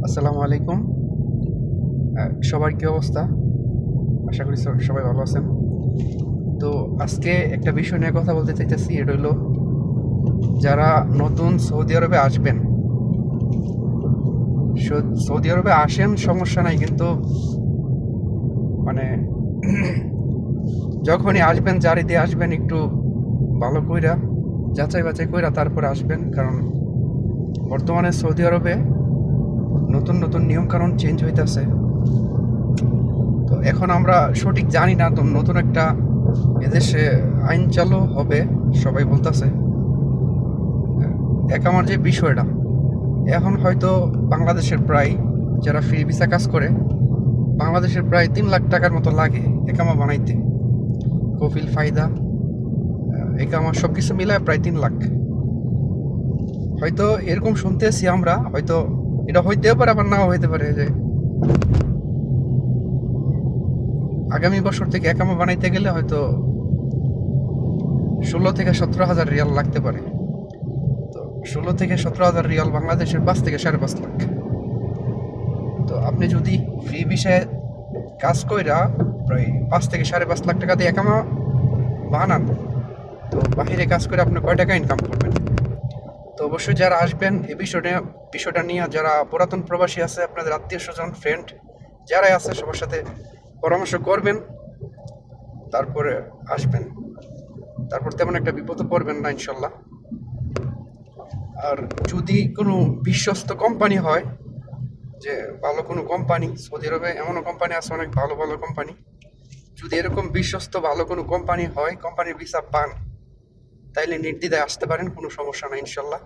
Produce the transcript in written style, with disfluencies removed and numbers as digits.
আসসালামু আলাইকুম। সবার কি অবস্থা? আশা করি সবাই ভালো আছেন। তো আজকে একটা বিষয় নিয়ে কথা বলতে চাইতেছি। এটা হলো, যারা নতুন সৌদি আরবে আসবেন, সৌদি আরবে আসেন সমস্যা নাই, কিন্তু মানে যখনই আসবেন, যারি দিয়ে আসবেন, একটু ভালো কইরা যাচাই বাছাই কইরা তারপরে আসবেন। কারণ বর্তমানে সৌদি আরবে নতুন নতুন নিয়মকানুন চেঞ্জ হইতেছে। তো এখন আমরা সঠিক জানি না, তো নতুন একটা এদেশে আইন চালু হবে সবাই বলতেছে। আমার যে বিষয়টা, এখন হয়তো বাংলাদেশের প্রায়, যারা ফ্রি ভিসা কাজ করে, বাংলাদেশের প্রায় 3 লাখ টাকার মতো লাগে একামা বানাইতে। কফিল ফায়দা একামা সব কিছু মিলায় প্রায় 3 লাখ। হয়তো এরকম শুনতেছি আমরা, হয়তো এটা হইতেও পারে আবার নাও হইতে পারে, যে আগামী বছর থেকে একামা বানাইতে গেলে হয়তো 16 থেকে 17 হাজার রিয়াল লাগতে পারে। তো 16 থেকে 17 হাজার রিয়াল বাংলাদেশের 5 থেকে 5.5 লাখ। তো আপনি যদি ফ্রি ভিসায় কাজ কইরা প্রায় 5 থেকে 5.5 লাখ টাকা দিয়ে একামা বানান, তো বাহিরে কাজ করে আপনি কয় টাকা ইনকাম করবেন? তো অবশ্যই যারা আসবেন এই বিষয়টা নিয়ে, যারা পুরাতন প্রবাসী আছে, আপনাদের আত্মীয় স্বজন, ফ্রেন্ড যারাই আছে, সবার সাথে পরামর্শ করবেন, তারপরে আসবেন। তারপর তেমন একটা বিপদে পড়বেন না ইনশাল্লাহ। আর যদি কোনো বিশ্বস্ত কোম্পানি হয়, যে ভালো কোনো কোম্পানি, সৌদি আরবে এমনও কোম্পানি আছে, অনেক ভালো ভালো কোম্পানি, যদি এরকম বিশ্বস্ত ভালো কোনো কোম্পানি হয়, কোম্পানির ভিসা পান, তাইলে নির্দ্বিধায় আসতে পারেন, কোনো সমস্যা নাই ইনশাল্লাহ।